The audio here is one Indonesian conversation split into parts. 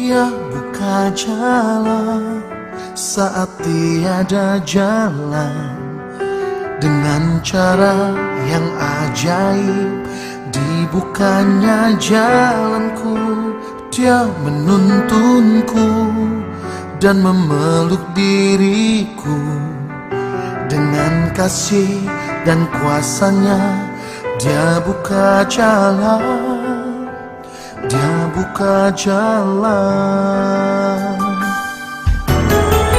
Dia buka jalan saat tiada jalan, dengan cara yang ajaib dibukanya jalanku. Dia menuntunku dan memeluk diriku, dengan kasih dan kuasanya Dia buka jalan, Dia buka jalan.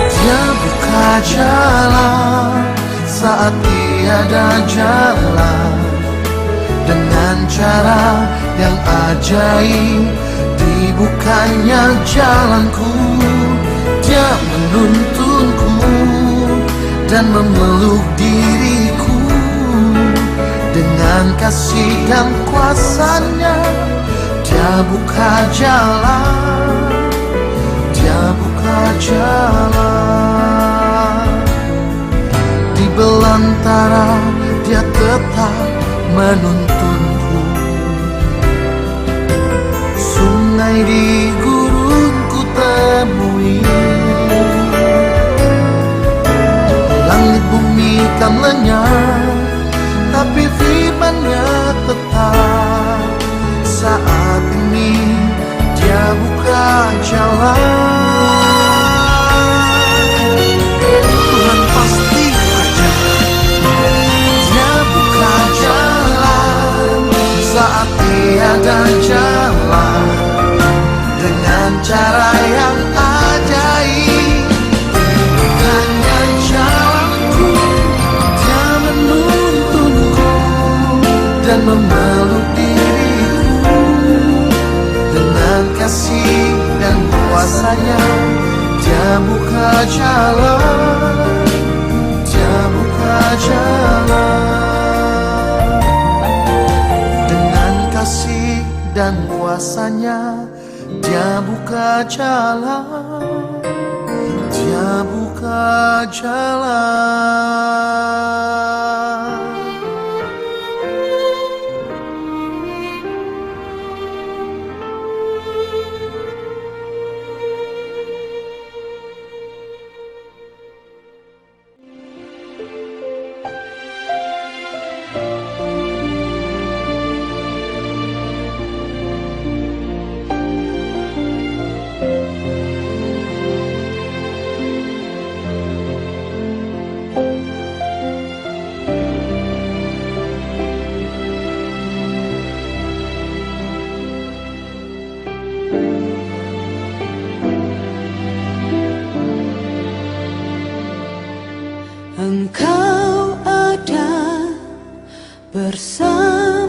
Dia buka jalan saat tiada jalan, dengan cara yang ajaib dibukanya jalanku. Dia menuntunku dan memeluk diriku, dengan kasih dan kuasanya Dia buka jalan, Dia buka jalan. Di belantara Dia tetap menuntunku, sungai di gurunku temui, langit bumi kan lenyap, tapi firman-Nya tetap. Saat ini Dia buka jalan, Tuhan pasti aja. Dia buka jalan saat tiada jalan, dengan cara yang ajaib bukannya jalanku. Dia menuntunku dan memeluk diriku, dengan kasih dan kuasanya Dia buka jalan, Dia buka jalan. Dengan kasih dan kuasanya Dia buka jalan, Dia buka jalan. Engkau ada bersamaku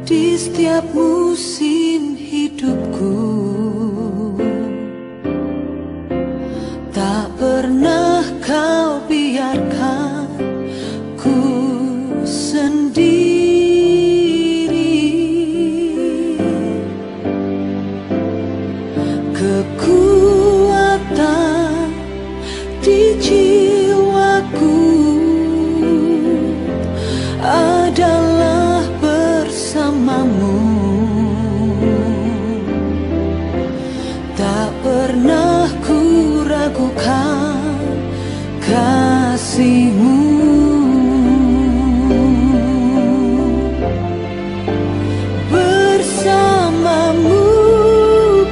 di setiap musim hidupku. Tak pernah Kau biarkan ku sendiri. Kekuatan di jiwaku adalah bersamamu. Tak pernah ku ragukan kasih-Mu. Bersamamu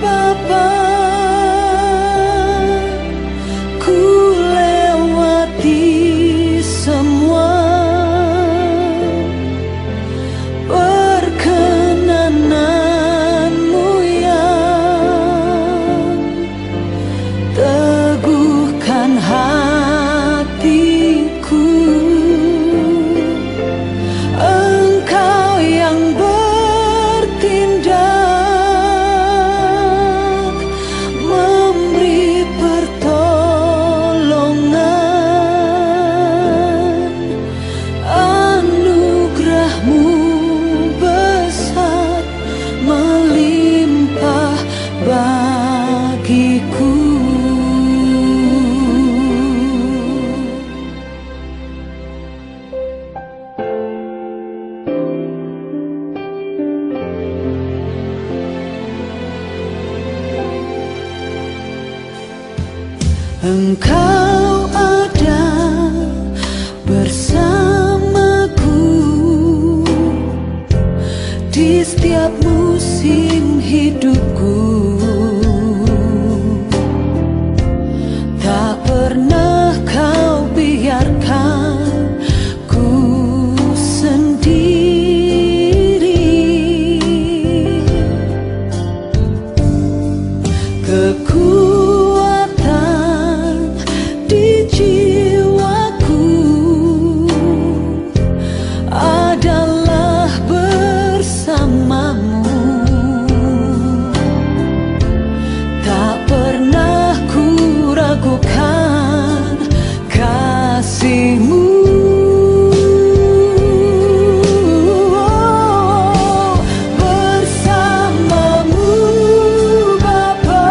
Bapa, ku lewati semua. Engkau ada bersamaku di setiap musim hidupku. Tak pernah kau biarkan ku sendiri. Kekuatan di jiwaku adalah bersamamu. Tak pernah ku ragukan kasihmu. Bersamamu Bapa,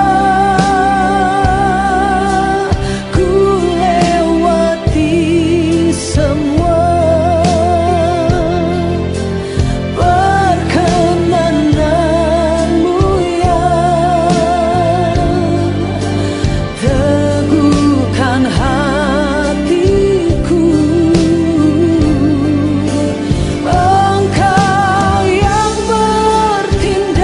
ku lewati semua. Perkenananmu yang teguhkan hatiku. Engkau yang bertindak,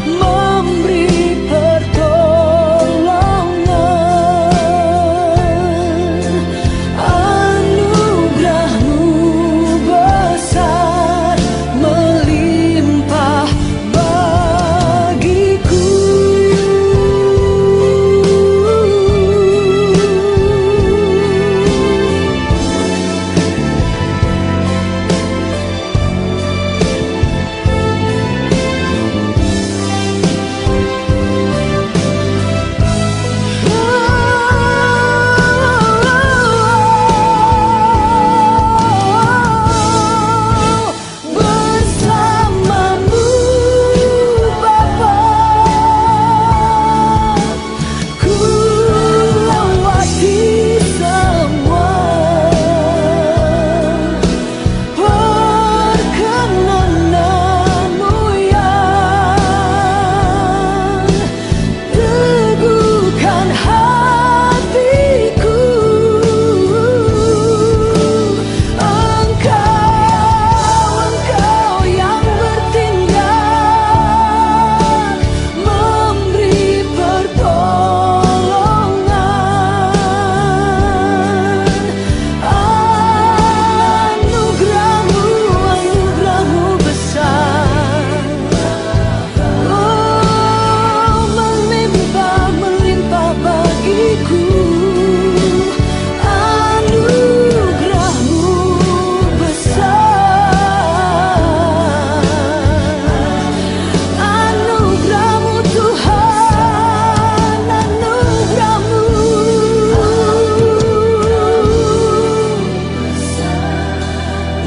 memberi pertolongan. Anugerahmu besar melimpah bagiku. Bersamamu Bapa, ku lewati semua. Perkenananmu yang teguhkan hatiku. Engkau yang bertindak, memberi pertolongan. Anugerahmu besar, melimpah bagiku. Anugerahmu besar, anugerahmu Tuhan, anugerahmu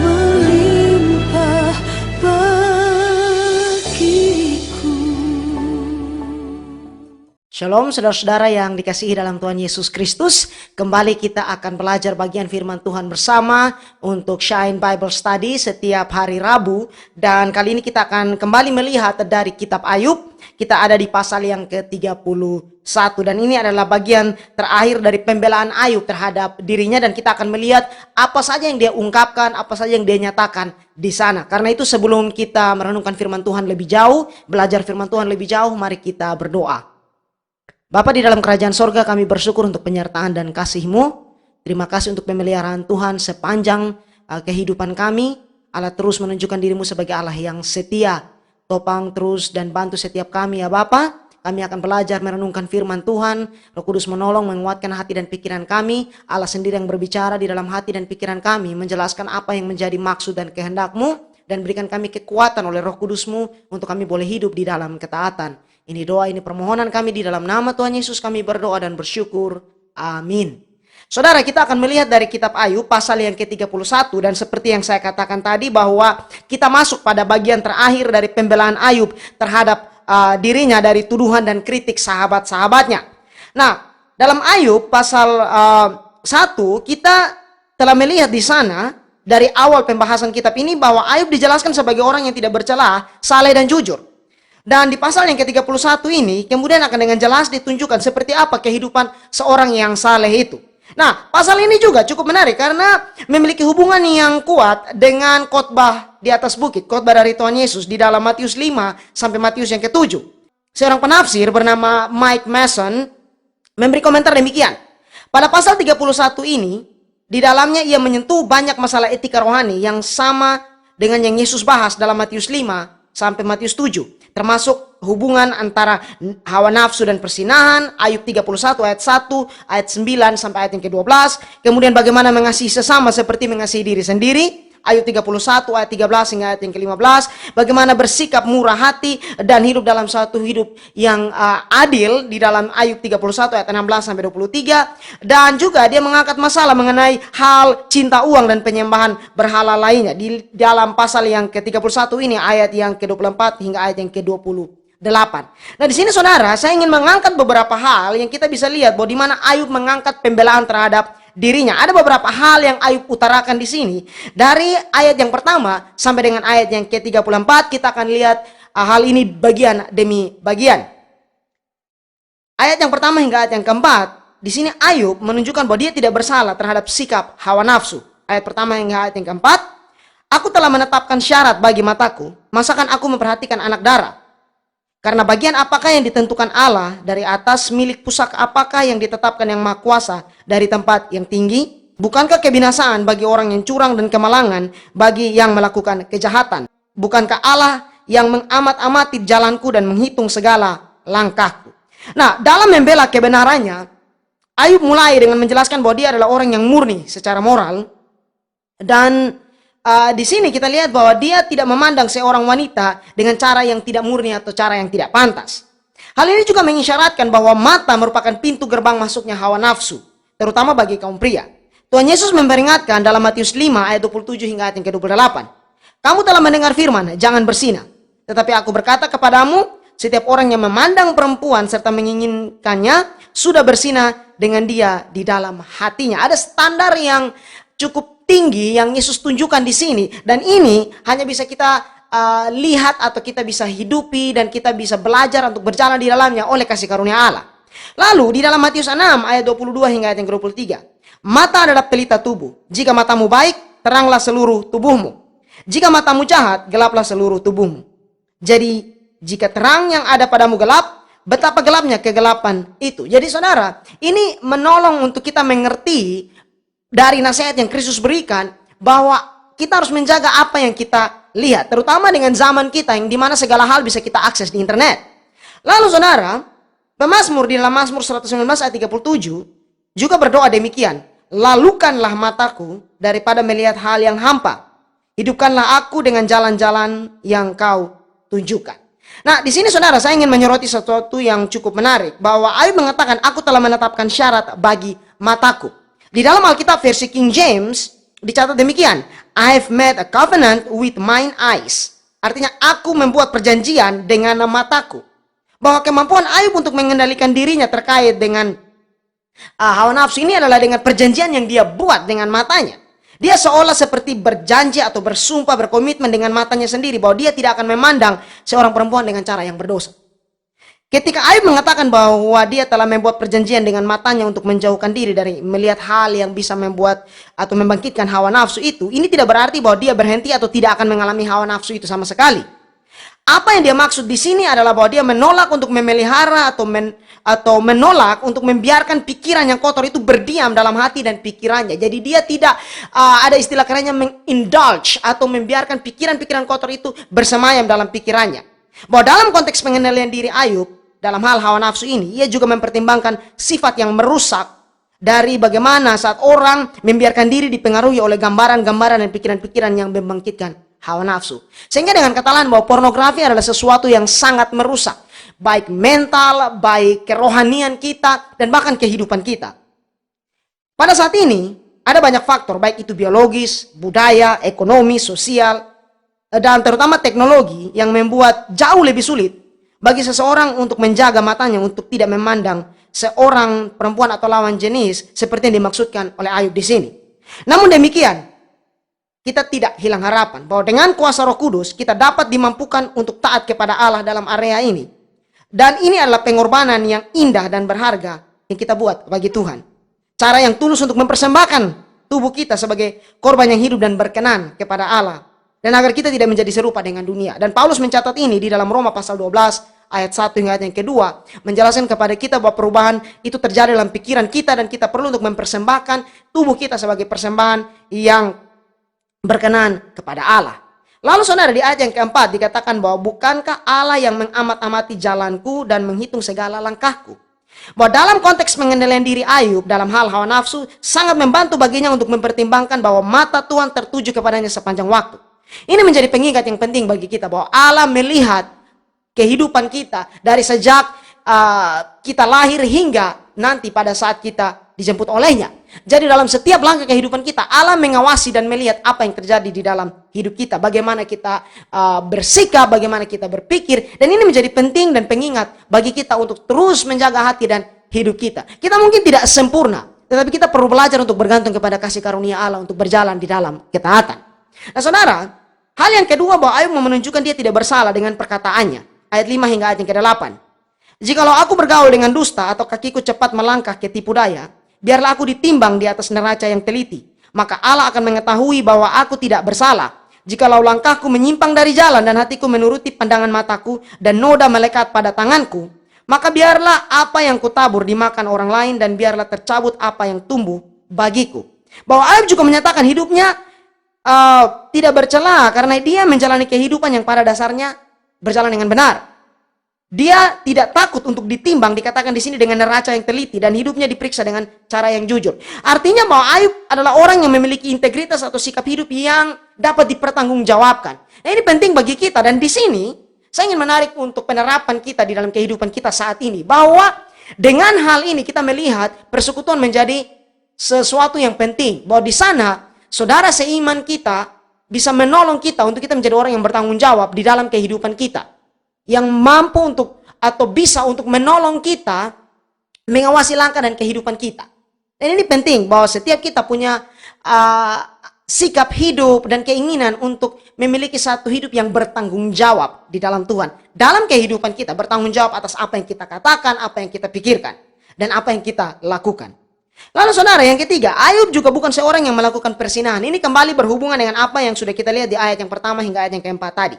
melimpah bagiku. Shalom saudara-saudara yang dikasihi dalam Tuhan Yesus Kristus. Kembali kita akan belajar bagian firman Tuhan bersama untuk Shine Bible Study setiap hari Rabu. Dan kali ini kita akan kembali melihat dari kitab Ayub. Kita ada di pasal yang ke-31. Dan ini adalah bagian terakhir dari pembelaan Ayub terhadap dirinya. Dan kita akan melihat apa saja yang dia ungkapkan, apa saja yang dia nyatakan di sana. Karena itu sebelum kita merenungkan firman Tuhan lebih jauh, belajar firman Tuhan lebih jauh, mari kita berdoa. Bapa di dalam kerajaan sorga, kami bersyukur untuk penyertaan dan kasih-Mu. Terima kasih untuk pemeliharaan Tuhan sepanjang kehidupan kami. Allah terus menunjukkan diri-Mu sebagai Allah yang setia. Topang terus dan bantu setiap kami ya Bapa. Kami akan belajar merenungkan firman Tuhan. Roh Kudus menolong menguatkan hati dan pikiran kami. Allah sendiri yang berbicara di dalam hati dan pikiran kami, menjelaskan apa yang menjadi maksud dan kehendak-Mu. Dan berikan kami kekuatan oleh Roh Kudus-Mu untuk kami boleh hidup di dalam ketaatan. Ini doa, ini permohonan kami di dalam nama Tuhan Yesus kami berdoa dan bersyukur. Amin. Saudara, kita akan melihat dari kitab Ayub pasal yang ke-31. Dan seperti yang saya katakan tadi bahwa kita masuk pada bagian terakhir dari pembelaan Ayub terhadap dirinya dari tuduhan dan kritik sahabat-sahabatnya. Nah, dalam Ayub pasal 1 kita telah melihat di sana dari awal pembahasan kitab ini bahwa Ayub dijelaskan sebagai orang yang tidak bercela, saleh dan jujur. Dan di pasal yang ke-31 ini kemudian akan dengan jelas ditunjukkan seperti apa kehidupan seorang yang saleh itu. Nah, pasal ini juga cukup menarik karena memiliki hubungan yang kuat dengan khotbah di atas bukit, khotbah dari Tuhan Yesus di dalam Matius 5 sampai Matius yang ke-7. Seorang penafsir bernama Mike Mason memberi komentar demikian. Pada pasal 31 ini, di dalamnya ia menyentuh banyak masalah etika rohani yang sama dengan yang Yesus bahas dalam Matius 5 sampai Matius 7. Termasuk hubungan antara hawa nafsu dan persinahan, Ayub 31 ayat 1, ayat 9 sampai ayat yang ke-12. Kemudian bagaimana mengasihi sesama seperti mengasihi diri sendiri, Ayub 31 ayat 13 hingga ayat yang ke-15. Bagaimana bersikap murah hati dan hidup dalam suatu hidup yang adil di dalam Ayub 31 ayat 16 sampai 23. Dan juga dia mengangkat masalah mengenai hal cinta uang dan penyembahan berhala lainnya di dalam pasal yang ke-31 ini, ayat yang ke-24 hingga ayat yang ke-28. Nah, di sini saudara, saya ingin mengangkat beberapa hal yang kita bisa lihat bahwa di mana Ayub mengangkat pembelaan terhadap dirinya. Ada beberapa hal yang Ayub utarakan di sini. Dari ayat yang pertama sampai dengan ayat yang ke-34 kita akan lihat hal ini bagian demi bagian. Ayat yang pertama hingga ayat yang keempat, di sini Ayub menunjukkan bahwa dia tidak bersalah terhadap sikap hawa nafsu. Ayat pertama hingga ayat yang keempat, aku telah menetapkan syarat bagi mataku, masakan aku memperhatikan anak darah. Karena bagian apakah yang ditentukan Allah dari atas, milik pusaka apakah yang ditetapkan yang maha kuasa dari tempat yang tinggi? Bukankah kebinasaan bagi orang yang curang dan kemalangan bagi yang melakukan kejahatan? Bukankah Allah yang mengamat-amati jalanku dan menghitung segala langkahku? Nah, dalam membela kebenarannya, Ayub mulai dengan menjelaskan bahwa dia adalah orang yang murni secara moral. Dan di sini kita lihat bahwa dia tidak memandang seorang wanita dengan cara yang tidak murni atau cara yang tidak pantas. Hal ini juga mengisyaratkan bahwa mata merupakan pintu gerbang masuknya hawa nafsu, terutama bagi kaum pria. Tuhan Yesus memperingatkan dalam Matius 5 ayat 27 hingga ayat yang ke-28. Kamu telah mendengar firman, jangan berzina. Tetapi aku berkata kepadamu, setiap orang yang memandang perempuan serta menginginkannya sudah berzina dengan dia di dalam hatinya. Ada standar yang cukup tinggi yang Yesus tunjukkan di sini, dan ini hanya bisa kita lihat atau kita bisa hidupi dan kita bisa belajar untuk berjalan di dalamnya oleh kasih karunia Allah. Lalu di dalam Matius 6 ayat 22 hingga ayat yang ke-23, mata adalah pelita tubuh. Jika matamu baik, teranglah seluruh tubuhmu. Jika matamu jahat, gelaplah seluruh tubuhmu. Jadi jika terang yang ada padamu gelap, betapa gelapnya kegelapan itu. Jadi saudara, ini menolong untuk kita mengerti dari nasihat yang Kristus berikan bahwa kita harus menjaga apa yang kita lihat, terutama dengan zaman kita yang dimana segala hal bisa kita akses di internet. Lalu saudara, pemazmur di dalam Mazmur 119 ayat 37 juga berdoa demikian, lalukanlah mataku daripada melihat hal yang hampa, hidupkanlah aku dengan jalan-jalan yang kau tunjukkan. Nah, di sini saudara, saya ingin menyoroti sesuatu yang cukup menarik, bahwa Ayub mengatakan, aku telah menetapkan syarat bagi mataku. Di dalam Alkitab versi King James dicatat demikian, I have made a covenant with mine eyes. Artinya aku membuat perjanjian dengan mataku. Bahwa kemampuan Ayub untuk mengendalikan dirinya terkait dengan hawa nafsu ini adalah dengan perjanjian yang dia buat dengan matanya. Dia seolah seperti berjanji atau bersumpah, berkomitmen dengan matanya sendiri bahwa dia tidak akan memandang seorang perempuan dengan cara yang berdosa. Ketika Ayub mengatakan bahwa dia telah membuat perjanjian dengan matanya untuk menjauhkan diri dari melihat hal yang bisa membuat atau membangkitkan hawa nafsu itu, ini tidak berarti bahwa dia berhenti atau tidak akan mengalami hawa nafsu itu sama sekali. Apa yang dia maksud di sini adalah bahwa dia menolak untuk memelihara atau menolak untuk membiarkan pikiran yang kotor itu berdiam dalam hati dan pikirannya. Jadi dia tidak ada istilah kerennya mengindulge atau membiarkan pikiran-pikiran kotor itu bersemayam dalam pikirannya. Bahwa dalam konteks pengendalian diri Ayub dalam hal hawa nafsu ini, ia juga mempertimbangkan sifat yang merusak dari bagaimana saat orang membiarkan diri dipengaruhi oleh gambaran-gambaran dan pikiran-pikiran yang membangkitkan hawa nafsu. Sehingga dengan kata lain bahwa pornografi adalah sesuatu yang sangat merusak, baik mental, baik kerohanian kita, dan bahkan kehidupan kita. Pada saat ini, ada banyak faktor, baik itu biologis, budaya, ekonomi, sosial, dan terutama teknologi yang membuat jauh lebih sulit bagi seseorang untuk menjaga matanya untuk tidak memandang seorang perempuan atau lawan jenis seperti yang dimaksudkan oleh Ayub di sini. Namun demikian, kita tidak hilang harapan bahwa dengan kuasa Roh Kudus kita dapat dimampukan untuk taat kepada Allah dalam area ini. Dan ini adalah pengorbanan yang indah dan berharga yang kita buat bagi Tuhan. Cara yang tulus untuk mempersembahkan tubuh kita sebagai korban yang hidup dan berkenan kepada Allah. Dan agar kita tidak menjadi serupa dengan dunia. Dan Paulus mencatat ini di dalam Roma pasal 12 ayat 1 hingga ayat yang kedua. Menjelaskan kepada kita bahwa perubahan itu terjadi dalam pikiran kita. Dan kita perlu untuk mempersembahkan tubuh kita sebagai persembahan yang berkenan kepada Allah. Lalu saudara, di ayat yang keempat dikatakan bahwa bukankah Allah yang mengamat-amati jalanku dan menghitung segala langkahku. Bahwa dalam konteks pengendalian diri Ayub dalam hal hawa nafsu sangat membantu baginya untuk mempertimbangkan bahwa mata Tuhan tertuju kepadanya sepanjang waktu. Ini menjadi pengingat yang penting bagi kita bahwa Allah melihat kehidupan kita dari sejak kita lahir hingga nanti pada saat kita dijemput olehnya. Jadi dalam setiap langkah kehidupan kita, Allah mengawasi dan melihat apa yang terjadi di dalam hidup kita. Bagaimana kita bersikap, bagaimana kita berpikir. Dan ini menjadi penting dan pengingat bagi kita untuk terus menjaga hati dan hidup kita. Kita mungkin tidak sempurna, tetapi kita perlu belajar untuk bergantung kepada kasih karunia Allah untuk berjalan di dalam ketaatan. Nah saudara, hal yang kedua bahwa Ayub menunjukkan dia tidak bersalah dengan perkataannya. Ayat 5 hingga ayat yang ke-8. Jikalau aku bergaul dengan dusta atau kakiku cepat melangkah ke tipu daya, biarlah aku ditimbang di atas neraca yang teliti. Maka Allah akan mengetahui bahwa aku tidak bersalah. Jikalau langkahku menyimpang dari jalan dan hatiku menuruti pandangan mataku dan noda melekat pada tanganku, maka biarlah apa yang kutabur dimakan orang lain dan biarlah tercabut apa yang tumbuh bagiku. Bahwa Ayub juga menyatakan hidupnya tidak bercela karena dia menjalani kehidupan yang pada dasarnya berjalan dengan benar. Dia tidak takut untuk ditimbang, dikatakan di sini dengan neraca yang teliti dan hidupnya diperiksa dengan cara yang jujur. Artinya bahwa Ayub adalah orang yang memiliki integritas atau sikap hidup yang dapat dipertanggungjawabkan. Nah, ini penting bagi kita dan di sini saya ingin menarik untuk penerapan kita di dalam kehidupan kita saat ini bahwa dengan hal ini kita melihat persekutuan menjadi sesuatu yang penting. Bahwa di sana saudara seiman kita bisa menolong kita untuk kita menjadi orang yang bertanggung jawab di dalam kehidupan kita. Yang mampu untuk atau bisa untuk menolong kita mengawasi langkah dan kehidupan kita. Dan ini penting bahwa setiap kita punya sikap hidup dan keinginan untuk memiliki satu hidup yang bertanggung jawab di dalam Tuhan. Dalam kehidupan kita bertanggung jawab atas apa yang kita katakan, apa yang kita pikirkan, dan apa yang kita lakukan. Lalu saudara, yang ketiga, Ayub juga bukan seorang yang melakukan persinahan. Ini kembali berhubungan dengan apa yang sudah kita lihat di ayat yang pertama hingga ayat yang keempat tadi.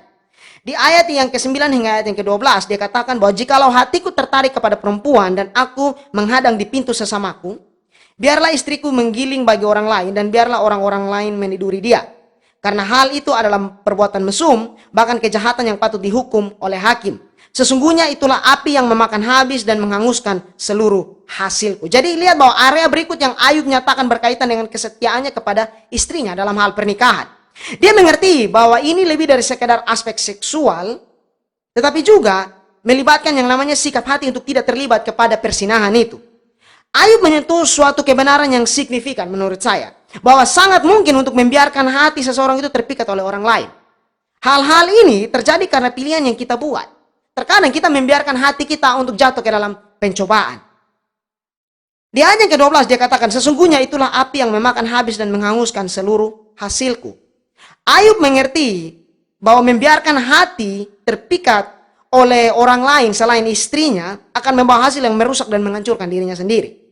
Di ayat yang ke-9 hingga ayat yang ke-12, dia katakan bahwa jikalau hatiku tertarik kepada perempuan dan aku menghadang di pintu sesamaku, biarlah istriku menggiling bagi orang lain dan biarlah orang-orang lain meniduri dia. Karena hal itu adalah perbuatan mesum, bahkan kejahatan yang patut dihukum oleh hakim. Sesungguhnya itulah api yang memakan habis dan menghanguskan seluruh hasilku. Jadi lihat bahwa area berikut yang Ayub nyatakan berkaitan dengan kesetiaannya kepada istrinya dalam hal pernikahan. Dia mengerti bahwa ini lebih dari sekedar aspek seksual, tetapi juga melibatkan yang namanya sikap hati untuk tidak terlibat kepada persinahan itu. Ayub menyentuh suatu kebenaran yang signifikan menurut saya, bahwa sangat mungkin untuk membiarkan hati seseorang itu terpikat oleh orang lain. Hal-hal ini terjadi karena pilihan yang kita buat. Terkadang kita membiarkan hati kita untuk jatuh ke dalam pencobaan. Di ayat yang ke-12 dia katakan, sesungguhnya itulah api yang memakan habis dan menghanguskan seluruh hasilku. Ayub mengerti bahwa membiarkan hati terpikat oleh orang lain selain istrinya akan membawa hasil yang merusak dan menghancurkan dirinya sendiri.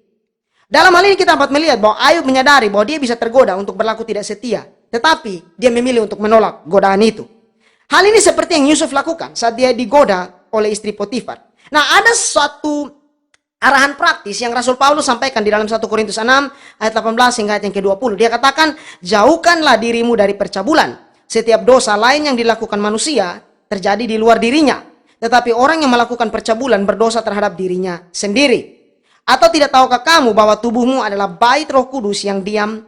Dalam hal ini kita dapat melihat bahwa Ayub menyadari bahwa dia bisa tergoda untuk berlaku tidak setia, tetapi dia memilih untuk menolak godaan itu. Hal ini seperti yang Yusuf lakukan saat dia digoda oleh istri Potifar. Nah, ada suatu arahan praktis yang Rasul Paulus sampaikan di dalam 1 Korintus 6 ayat 18 hingga ayat yang ke-20. Dia katakan, jauhkanlah dirimu dari percabulan. Setiap dosa lain yang dilakukan manusia terjadi di luar dirinya. Tetapi orang yang melakukan percabulan berdosa terhadap dirinya sendiri. Atau tidak tahukah kamu bahwa tubuhmu adalah bait Roh Kudus yang diam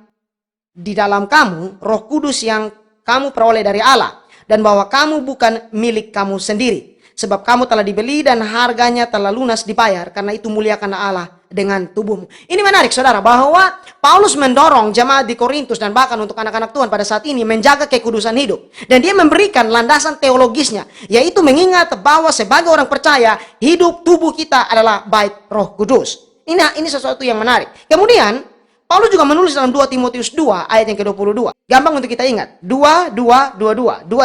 di dalam kamu, Roh Kudus yang kamu peroleh dari Allah. Dan bahwa kamu bukan milik kamu sendiri. Sebab kamu telah dibeli dan harganya telah lunas dibayar. Karena itu muliakanlah Allah dengan tubuhmu. Ini menarik saudara, bahwa Paulus mendorong jemaat di Korintus dan bahkan untuk anak-anak Tuhan pada saat ini menjaga kekudusan hidup. Dan dia memberikan landasan teologisnya, yaitu mengingat bahwa sebagai orang percaya, hidup tubuh kita adalah bait Roh Kudus. Ini sesuatu yang menarik. Kemudian Paulus juga menulis dalam 2 Timotius 2 ayat yang ke-22. Gampang untuk kita ingat. 2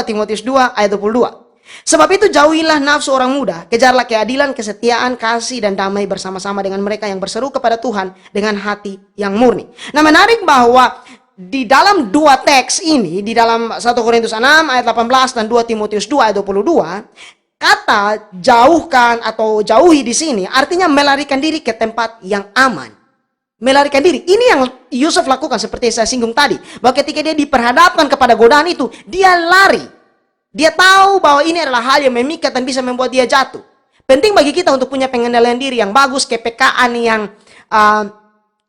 Timotius 2 ayat 22. Sebab itu jauhilah nafsu orang muda, kejarlah keadilan, kesetiaan, kasih, dan damai bersama-sama dengan mereka yang berseru kepada Tuhan dengan hati yang murni. Nah, menarik bahwa di dalam dua teks ini, di dalam 1 Korintus 6 ayat 18 dan 2 Timotius 2 ayat 22, kata jauhkan atau jauhi di sini artinya melarikan diri ke tempat yang aman. Melarikan diri. Ini yang Yusuf lakukan seperti saya singgung tadi. Bahwa ketika dia diperhadapkan kepada godaan itu, dia lari. Dia tahu bahwa ini adalah hal yang memikat dan bisa membuat dia jatuh. Penting bagi kita untuk punya pengendalian diri yang bagus, kepekaan yang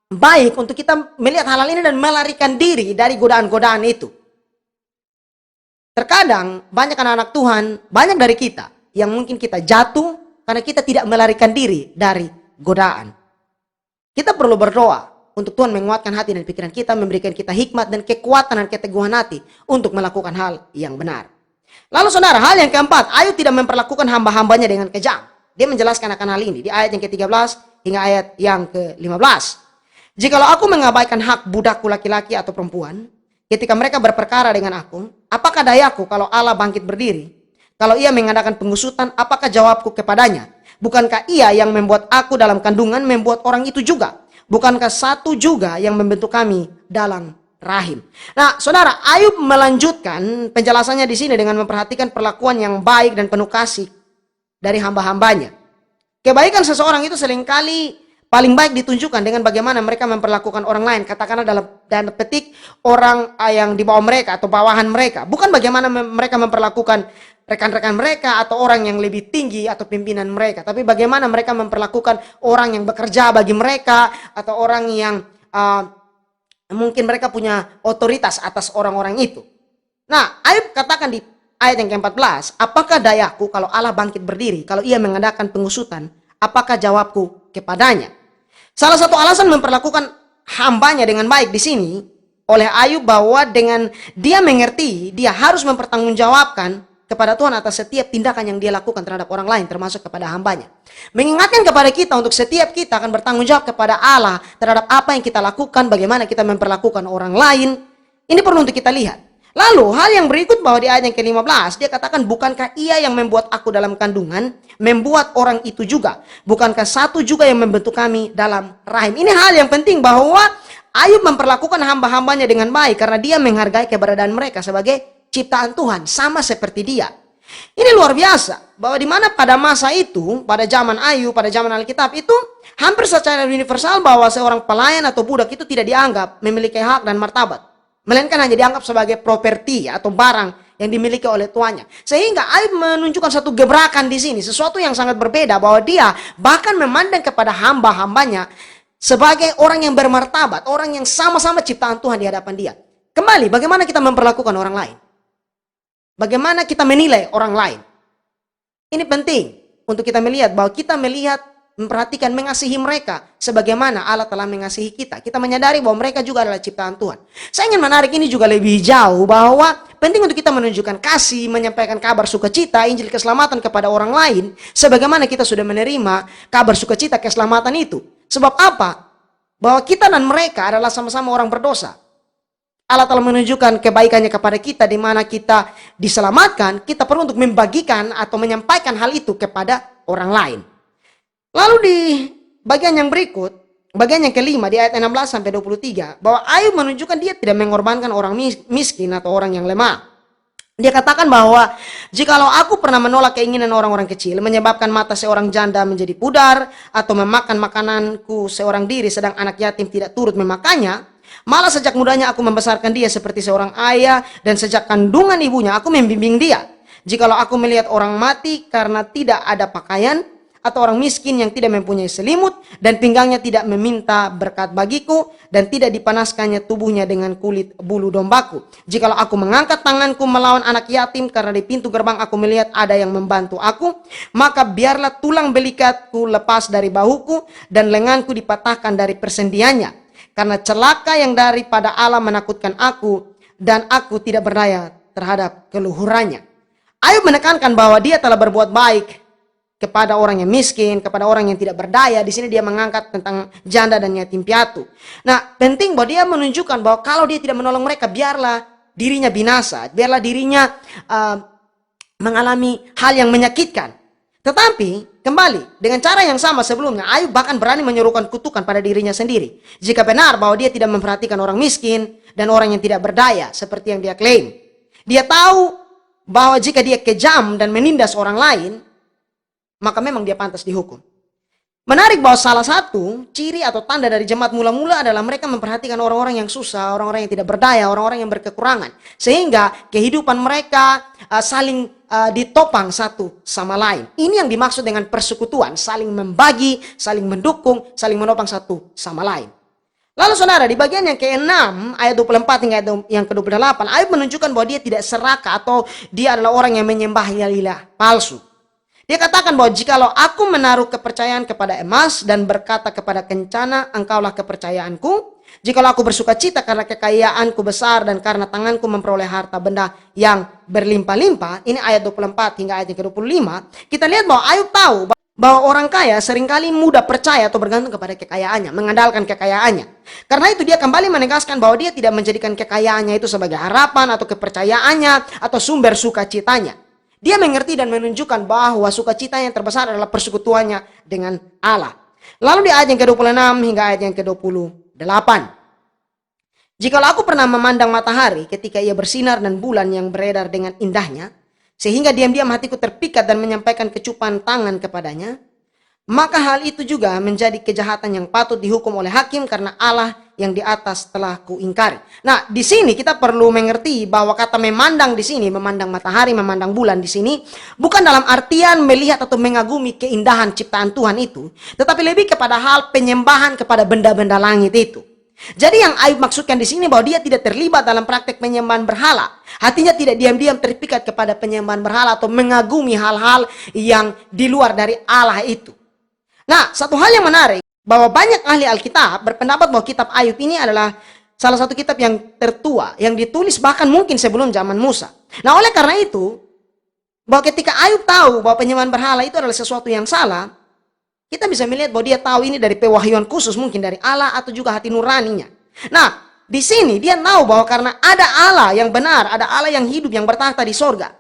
baik untuk kita melihat hal-hal ini dan melarikan diri dari godaan-godaan itu. Terkadang banyak anak-anak Tuhan, banyak dari kita yang mungkin kita jatuh karena kita tidak melarikan diri dari godaan. Kita perlu berdoa untuk Tuhan menguatkan hati dan pikiran kita, memberikan kita hikmat dan kekuatan dan keteguhan hati untuk melakukan hal yang benar. Lalu saudara, hal yang keempat, Ayub tidak memperlakukan hamba-hambanya dengan kejam. Dia menjelaskan akan hal ini di ayat yang ke-13 hingga ayat yang ke-15. Jikalau aku mengabaikan hak budakku laki-laki atau perempuan, ketika mereka berperkara dengan aku, apakah dayaku kalau Allah bangkit berdiri? Kalau ia mengadakan pengusutan, apakah jawabku kepadanya? Bukankah ia yang membuat aku dalam kandungan membuat orang itu juga? Bukankah satu juga yang membentuk kami dalam rahim? Nah, saudara, Ayub melanjutkan penjelasannya di sini dengan memperhatikan perlakuan yang baik dan penuh kasih dari hamba-hambanya. Kebaikan seseorang itu seringkali paling baik ditunjukkan dengan bagaimana mereka memperlakukan orang lain. Katakanlah dalam tanda petik orang yang di bawah mereka atau bawahan mereka. Bukan bagaimana mereka memperlakukan rekan-rekan mereka atau orang yang lebih tinggi atau pimpinan mereka. Tapi bagaimana mereka memperlakukan orang yang bekerja bagi mereka atau orang yang mungkin mereka punya otoritas atas orang-orang itu. Nah, Ayub katakan di ayat yang ke-14, apakah dayaku kalau Allah bangkit berdiri, kalau ia mengadakan pengusutan, apakah jawabku kepadanya? Salah satu alasan memperlakukan hambanya dengan baik di sini oleh Ayub bahwa dengan dia mengerti, dia harus mempertanggungjawabkan kepada Tuhan atas setiap tindakan yang dia lakukan terhadap orang lain, termasuk kepada hambanya. Mengingatkan kepada kita untuk setiap kita akan bertanggung jawab kepada Allah terhadap apa yang kita lakukan, bagaimana kita memperlakukan orang lain. Ini perlu untuk kita lihat. Lalu hal yang berikut bahwa di ayat yang ke-15 dia katakan, bukankah ia yang membuat aku dalam kandungan, membuat orang itu juga? Bukankah satu juga yang membentuk kami dalam rahim? Ini hal yang penting bahwa Ayub memperlakukan hamba-hambanya dengan baik karena dia menghargai keberadaan mereka sebagai ciptaan Tuhan, sama seperti dia. Ini luar biasa bahwa di mana pada masa itu, pada zaman Ayub, pada zaman Alkitab itu hampir secara universal bahwa seorang pelayan atau budak itu tidak dianggap memiliki hak dan martabat, melainkan hanya dianggap sebagai properti atau barang yang dimiliki oleh tuannya. Sehingga Ayub menunjukkan satu gebrakan di sini, sesuatu yang sangat berbeda bahwa dia bahkan memandang kepada hamba-hambanya sebagai orang yang bermartabat, orang yang sama-sama ciptaan Tuhan di hadapan dia. Kembali, bagaimana kita memperlakukan orang lain? Bagaimana kita menilai orang lain? Ini penting untuk kita melihat bahwa kita melihat, memperhatikan, mengasihi mereka sebagaimana Allah telah mengasihi kita. Kita menyadari bahwa mereka juga adalah ciptaan Tuhan. Saya ingin menarik ini juga lebih jauh bahwa penting untuk kita menunjukkan kasih, menyampaikan kabar sukacita, Injil keselamatan kepada orang lain sebagaimana kita sudah menerima kabar sukacita keselamatan itu. Sebab apa? Bahwa kita dan mereka adalah sama-sama orang berdosa. Allah telah menunjukkan kebaikannya kepada kita di mana kita diselamatkan, kita perlu untuk membagikan atau menyampaikan hal itu kepada orang lain. Lalu di bagian yang berikut, bagian yang kelima di ayat 16 sampai 23, bahwa Ayub menunjukkan dia tidak mengorbankan orang miskin atau orang yang lemah. Dia katakan bahwa jikalau aku pernah menolak keinginan orang-orang kecil, menyebabkan mata seorang janda menjadi pudar, atau memakan makananku seorang diri sedang anak yatim tidak turut memakannya, malah sejak mudanya aku membesarkan dia seperti seorang ayah, dan sejak kandungan ibunya aku membimbing dia. Jikalau aku melihat orang mati karena tidak ada pakaian, atau orang miskin yang tidak mempunyai selimut, dan pinggangnya tidak meminta berkat bagiku, dan tidak dipanaskannya tubuhnya dengan kulit bulu dombaku. Jikalau aku mengangkat tanganku melawan anak yatim karena di pintu gerbang aku melihat ada yang membantu aku, maka biarlah tulang belikatku lepas dari bahuku, dan lenganku dipatahkan dari persendiannya. Karena celaka yang daripada Allah menakutkan aku, dan aku tidak berdaya terhadap keluhurannya. Ayub menekankan bahwa dia telah berbuat baik kepada orang yang miskin, kepada orang yang tidak berdaya. Di sini dia mengangkat tentang janda dan yatim piatu. Nah, penting bahwa dia menunjukkan bahwa kalau dia tidak menolong mereka, biarlah dirinya binasa, biarlah dirinya mengalami hal yang menyakitkan. Tetapi kembali dengan cara yang sama sebelumnya, Ayub bahkan berani menyerukan kutukan pada dirinya sendiri. Jika benar bahwa dia tidak memperhatikan orang miskin dan orang yang tidak berdaya seperti yang dia klaim. Dia tahu bahwa jika dia kejam dan menindas orang lain, maka memang dia pantas dihukum. Menarik bahwa salah satu ciri atau tanda dari jemaat mula-mula adalah mereka memperhatikan orang-orang yang susah, orang-orang yang tidak berdaya, orang-orang yang berkekurangan. Sehingga kehidupan mereka saling ditopang satu sama lain. Ini yang dimaksud dengan persekutuan, saling membagi, saling mendukung, saling menopang satu sama lain. Lalu saudara, di bagian yang ke-6, ayat 24 hingga yang ke-28, Ayub menunjukkan bahwa dia tidak serakah atau dia adalah orang yang menyembah ilah palsu. Dia katakan bahwa jikalau aku menaruh kepercayaan kepada emas dan berkata kepada kencana, engkaulah kepercayaanku. Jikalau aku bersuka cita karena kekayaanku besar dan karena tanganku memperoleh harta benda yang berlimpah-limpah. Ini ayat 24 hingga ayat ke-25. Kita lihat bahwa Ayub tahu bahwa orang kaya seringkali mudah percaya atau bergantung kepada kekayaannya, mengandalkan kekayaannya. Karena itu dia kembali menegaskan bahwa dia tidak menjadikan kekayaannya itu sebagai harapan atau kepercayaannya atau sumber sukacitanya. Dia mengerti dan menunjukkan bahwa sukacita yang terbesar adalah persekutuannya dengan Allah. Lalu di ayat yang ke-26 hingga ayat yang ke-28. Jikalau aku pernah memandang matahari ketika ia bersinar dan bulan yang beredar dengan indahnya, sehingga diam-diam hatiku terpikat dan menyampaikan kecupan tangan kepadanya, maka hal itu juga menjadi kejahatan yang patut dihukum oleh hakim karena Allah yang di atas telah kuingkari. Nah, di sini kita perlu mengerti bahwa kata memandang di sini, memandang matahari, memandang bulan di sini, bukan dalam artian melihat atau mengagumi keindahan ciptaan Tuhan itu, tetapi lebih kepada hal penyembahan kepada benda-benda langit itu. Jadi yang Ayub maksudkan di sini bahwa dia tidak terlibat dalam praktek penyembahan berhala. Hatinya tidak diam-diam terpikat kepada penyembahan berhala atau mengagumi hal-hal yang di luar dari Allah itu. Nah, satu hal yang menarik, bahwa banyak ahli Alkitab berpendapat bahwa kitab Ayub ini adalah salah satu kitab yang tertua, yang ditulis bahkan mungkin sebelum zaman Musa. Nah, oleh karena itu, bahwa ketika Ayub tahu bahwa penyembahan berhala itu adalah sesuatu yang salah, kita bisa melihat bahwa dia tahu ini dari pewahyuan khusus, mungkin dari Allah atau juga hati nuraninya. Nah, di sini dia tahu bahwa karena ada Allah yang benar, ada Allah yang hidup, yang bertahta di sorga,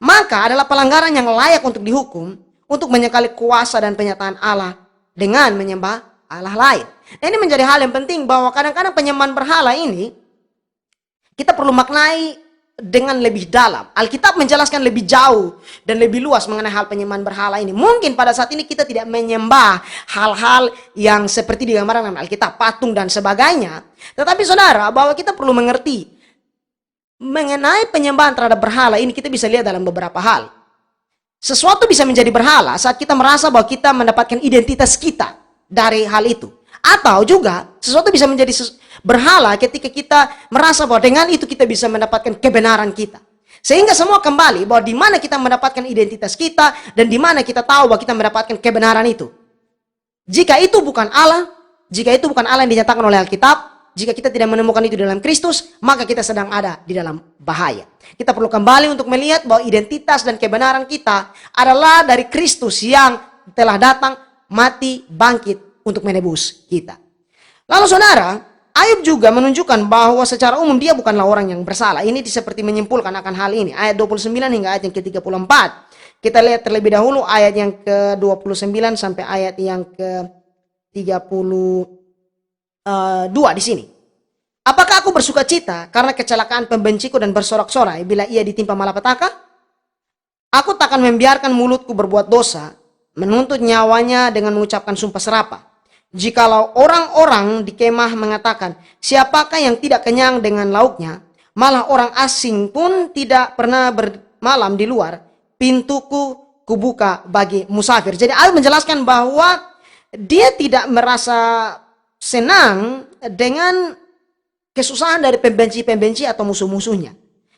maka adalah pelanggaran yang layak untuk dihukum, untuk menyekali kuasa dan penyataan Allah dengan menyembah Allah lain. Nah, ini menjadi hal yang penting bahwa kadang-kadang penyembahan berhala ini kita perlu maknai dengan lebih dalam. Alkitab menjelaskan lebih jauh dan lebih luas mengenai hal penyembahan berhala ini. Mungkin pada saat ini kita tidak menyembah hal-hal yang seperti digambarkan dalam Alkitab, patung dan sebagainya. Tetapi saudara, bahwa kita perlu mengerti mengenai penyembahan terhadap berhala ini, kita bisa lihat dalam beberapa hal. Sesuatu bisa menjadi berhala saat kita merasa bahwa kita mendapatkan identitas kita dari hal itu. Atau juga sesuatu bisa menjadi berhala ketika kita merasa bahwa dengan itu kita bisa mendapatkan kebenaran kita. Sehingga semua kembali bahwa di mana kita mendapatkan identitas kita dan di mana kita tahu bahwa kita mendapatkan kebenaran itu. Jika itu bukan Allah yang dinyatakan oleh Alkitab, jika kita tidak menemukan itu dalam Kristus, maka kita sedang ada di dalam bahaya. Kita perlu kembali untuk melihat bahwa identitas dan kebenaran kita adalah dari Kristus yang telah datang, mati, bangkit untuk menebus kita. Lalu saudara, Ayub juga menunjukkan bahwa secara umum dia bukanlah orang yang bersalah. Ini seperti menyimpulkan akan hal ini. Ayat 29 hingga ayat yang ke-34. Kita lihat terlebih dahulu ayat yang ke-29 sampai ayat yang ke-32 di sini. Apakah aku bersuka cita karena kecelakaan pembenciku dan bersorak-sorai bila ia ditimpa malapetaka? Aku takkan membiarkan mulutku berbuat dosa, menuntut nyawanya dengan mengucapkan sumpah serapah. Jikalau orang-orang di kemah mengatakan, siapakah yang tidak kenyang dengan lauknya, malah orang asing pun tidak pernah bermalam di luar, pintuku kubuka bagi musafir. Jadi Ayub menjelaskan bahwa dia tidak merasa senang dengan kesusahan dari pembenci-pembenci atau musuh-musuhnya.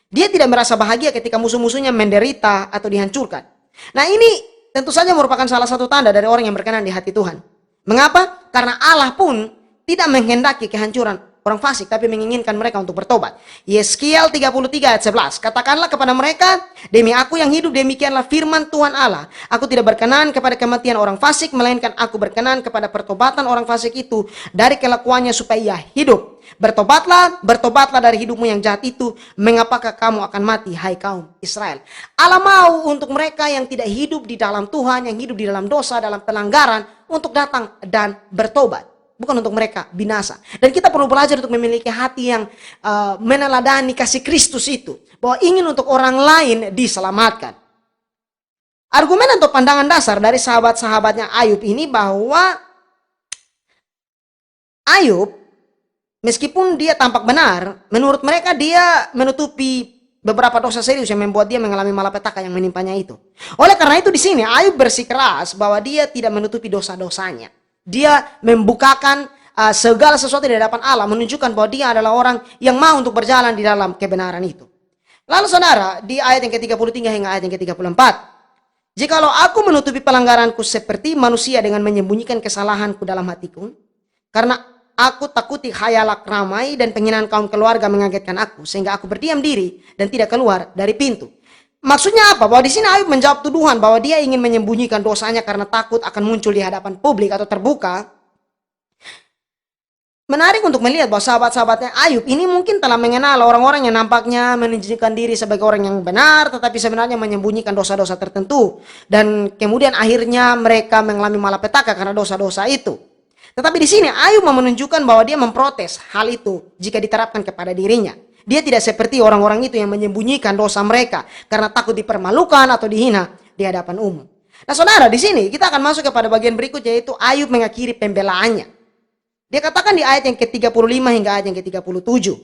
Dia tidak merasa bahagia ketika musuh-musuhnya menderita atau dihancurkan. Nah, ini tentu saja merupakan salah satu tanda dari orang yang berkenan di hati Tuhan. Mengapa? Karena Allah pun tidak menghendaki kehancuran orang fasik, tapi menginginkan mereka untuk bertobat. Yeskiel 33 ayat 11. Katakanlah kepada mereka, demi aku yang hidup demikianlah firman Tuhan Allah. Aku tidak berkenan kepada kematian orang fasik, melainkan aku berkenan kepada pertobatan orang fasik itu dari kelakuannya supaya ia hidup. Bertobatlah, bertobatlah dari hidupmu yang jahat itu. Mengapakah kamu akan mati, hai kaum Israel? Allah mau untuk mereka yang tidak hidup di dalam Tuhan, yang hidup di dalam dosa, dalam pelanggaran, untuk datang dan bertobat. Bukan untuk mereka binasa. Dan kita perlu belajar untuk memiliki hati yang meneladani kasih Kristus itu. Bahwa ingin untuk orang lain diselamatkan. Argumen atau pandangan dasar dari sahabat-sahabatnya Ayub ini bahwa Ayub, meskipun dia tampak benar, menurut mereka dia menutupi beberapa dosa serius yang membuat dia mengalami malapetaka yang menimpanya itu. Oleh karena itu di sini Ayub bersikeras bahwa dia tidak menutupi dosa-dosanya. Dia membukakan segala sesuatu di hadapan Allah, menunjukkan bahwa dia adalah orang yang mau untuk berjalan di dalam kebenaran itu. Lalu saudara, di ayat yang ke-33 hingga ayat yang ke-34. Jikalau aku menutupi pelanggaranku seperti manusia dengan menyembunyikan kesalahanku dalam hatiku, karena aku takuti khayalak ramai dan penghinaan kaum keluarga mengagetkan aku, sehingga aku berdiam diri dan tidak keluar dari pintu. Maksudnya apa? Bahwa di sini Ayub menjawab tuduhan bahwa dia ingin menyembunyikan dosanya karena takut akan muncul di hadapan publik atau terbuka. Menarik untuk melihat bahwa sahabat-sahabatnya Ayub ini mungkin telah mengenal orang-orang yang nampaknya menunjukkan diri sebagai orang yang benar, tetapi sebenarnya menyembunyikan dosa-dosa tertentu. Dan kemudian akhirnya mereka mengalami malapetaka karena dosa-dosa itu. Tetapi di sini Ayub menunjukkan bahwa dia memprotes hal itu jika diterapkan kepada dirinya. Dia tidak seperti orang-orang itu yang menyembunyikan dosa mereka karena takut dipermalukan atau dihina di hadapan umum. Nah saudara, di sini kita akan masuk kepada bagian berikutnya, yaitu Ayub mengakhiri pembelaannya. Dia katakan di ayat yang ke-35 hingga ayat yang ke-37.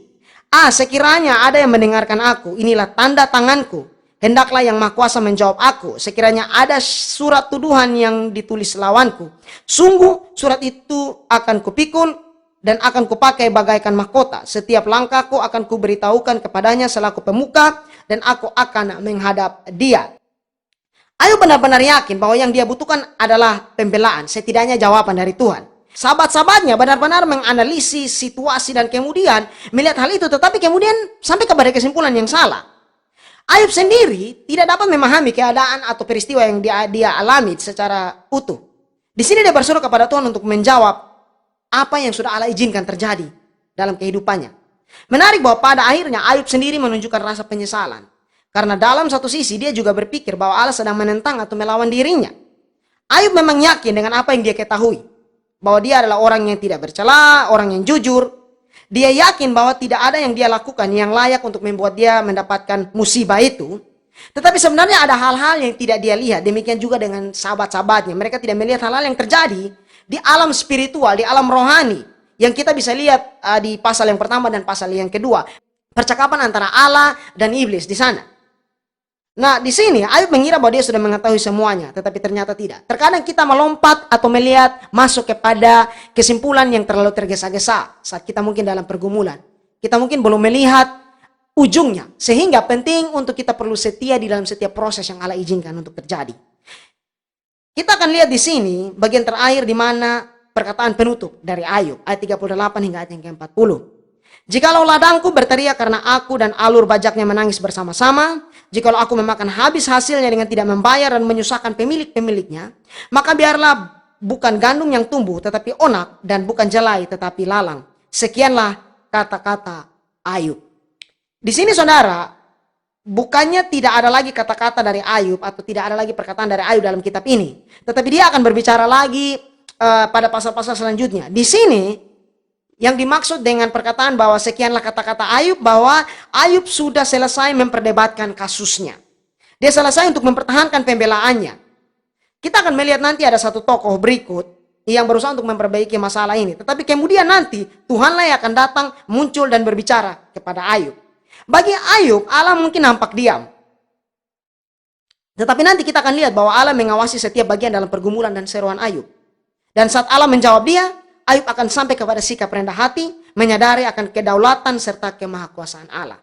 Sekiranya ada yang mendengarkan aku, inilah tanda tanganku. Hendaklah yang Maha Kuasa menjawab aku. Sekiranya ada surat tuduhan yang ditulis lawanku, sungguh surat itu akan kupikul dan akan kupakai bagaikan mahkota. Setiap langkahku akan kuberitahukan kepadanya selaku pemuka, dan aku akan menghadap dia. Ayub benar-benar yakin bahwa yang dia butuhkan adalah pembelaan, setidaknya jawaban dari Tuhan. Sahabat-sahabatnya benar-benar menganalisis situasi dan kemudian melihat hal itu, tetapi kemudian sampai kepada kesimpulan yang salah. Ayub sendiri tidak dapat memahami keadaan atau peristiwa yang dia alami secara utuh. Di sini dia berseru kepada Tuhan untuk menjawab apa yang sudah Allah izinkan terjadi dalam kehidupannya. Menarik bahwa pada akhirnya Ayub sendiri menunjukkan rasa penyesalan. Karena dalam satu sisi dia juga berpikir bahwa Allah sedang menentang atau melawan dirinya. Ayub memang yakin dengan apa yang dia ketahui. Bahwa dia adalah orang yang tidak bercela, orang yang jujur. Dia yakin bahwa tidak ada yang dia lakukan yang layak untuk membuat dia mendapatkan musibah itu. Tetapi sebenarnya ada hal-hal yang tidak dia lihat. Demikian juga dengan sahabat-sahabatnya. Mereka tidak melihat hal-hal yang terjadi di alam spiritual, di alam rohani, yang kita bisa lihat di pasal yang pertama dan pasal yang kedua, percakapan antara Allah dan iblis di sana. Nah, di sini Ayub mengira bahwa dia sudah mengetahui semuanya, tetapi ternyata tidak. Terkadang kita melompat atau melihat masuk kepada kesimpulan yang terlalu tergesa-gesa saat kita mungkin dalam pergumulan. Kita mungkin belum melihat ujungnya, sehingga penting untuk kita perlu setia di dalam setiap proses yang Allah izinkan untuk terjadi. Kita akan lihat di sini bagian terakhir di mana perkataan penutup dari Ayub ayat 38 hingga ayat yang ke-40. Jikalau ladangku berteriak karena aku dan alur bajaknya menangis bersama-sama, jikalau aku memakan habis hasilnya dengan tidak membayar dan menyusahkan pemilik-pemiliknya, maka biarlah bukan gandum yang tumbuh tetapi onak, dan bukan jelai tetapi lalang. Sekianlah kata-kata Ayub. Di sini saudara, bukannya tidak ada lagi kata-kata dari Ayub atau tidak ada lagi perkataan dari Ayub dalam kitab ini, tetapi dia akan berbicara lagi pada pasal-pasal selanjutnya. Di sini yang dimaksud dengan perkataan bahwa sekianlah kata-kata Ayub, bahwa Ayub sudah selesai memperdebatkan kasusnya. Dia selesai untuk mempertahankan pembelaannya. Kita akan melihat nanti ada satu tokoh berikut yang berusaha untuk memperbaiki masalah ini. Tetapi kemudian nanti Tuhanlah yang akan datang, muncul dan berbicara kepada Ayub. Bagi Ayub, Allah mungkin nampak diam. Tetapi nanti kita akan lihat bahwa Allah mengawasi setiap bagian dalam pergumulan dan seruan Ayub. Dan saat Allah menjawab dia, Ayub akan sampai kepada sikap rendah hati, menyadari akan kedaulatan serta kemahakuasaan Allah.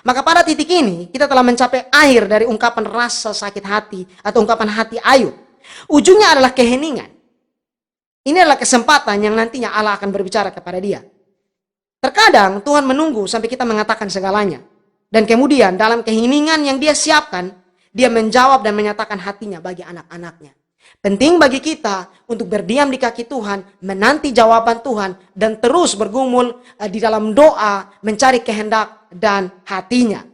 Maka pada titik ini, kita telah mencapai akhir dari ungkapan rasa sakit hati atau ungkapan hati Ayub. Ujungnya adalah keheningan. Ini adalah kesempatan yang nantinya Allah akan berbicara kepada dia. Terkadang Tuhan menunggu sampai kita mengatakan segalanya. Dan kemudian dalam keheningan yang dia siapkan, dia menjawab dan menyatakan hatinya bagi anak-anaknya. Penting bagi kita untuk berdiam di kaki Tuhan, menanti jawaban Tuhan, dan terus bergumul di dalam doa, mencari kehendak dan hatinya.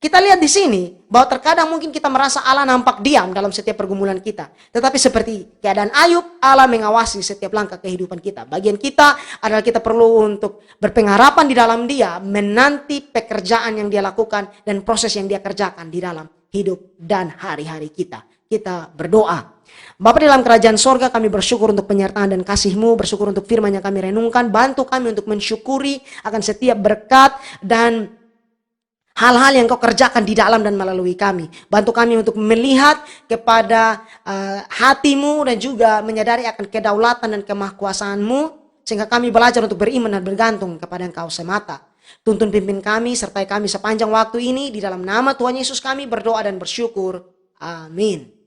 Kita lihat di sini bahwa terkadang mungkin kita merasa Allah nampak diam dalam setiap pergumulan kita. Tetapi seperti keadaan Ayub, Allah mengawasi setiap langkah kehidupan kita. Bagian kita adalah kita perlu untuk berpengharapan di dalam Dia, menanti pekerjaan yang Dia lakukan dan proses yang Dia kerjakan di dalam hidup dan hari-hari kita. Kita berdoa. Bapa di dalam kerajaan sorga, kami bersyukur untuk penyertaan dan kasih-Mu, bersyukur untuk firman yang kami renungkan, bantu kami untuk mensyukuri akan setiap berkat dan hal-hal yang Kau kerjakan di dalam dan melalui kami. Bantu kami untuk melihat kepada hati-Mu dan juga menyadari akan kedaulatan dan kemahkuasaan-Mu, sehingga kami belajar untuk beriman dan bergantung kepada Engkau semata. Tuntun pimpin kami, sertai kami sepanjang waktu ini, di dalam nama Tuhan Yesus kami berdoa dan bersyukur. Amin.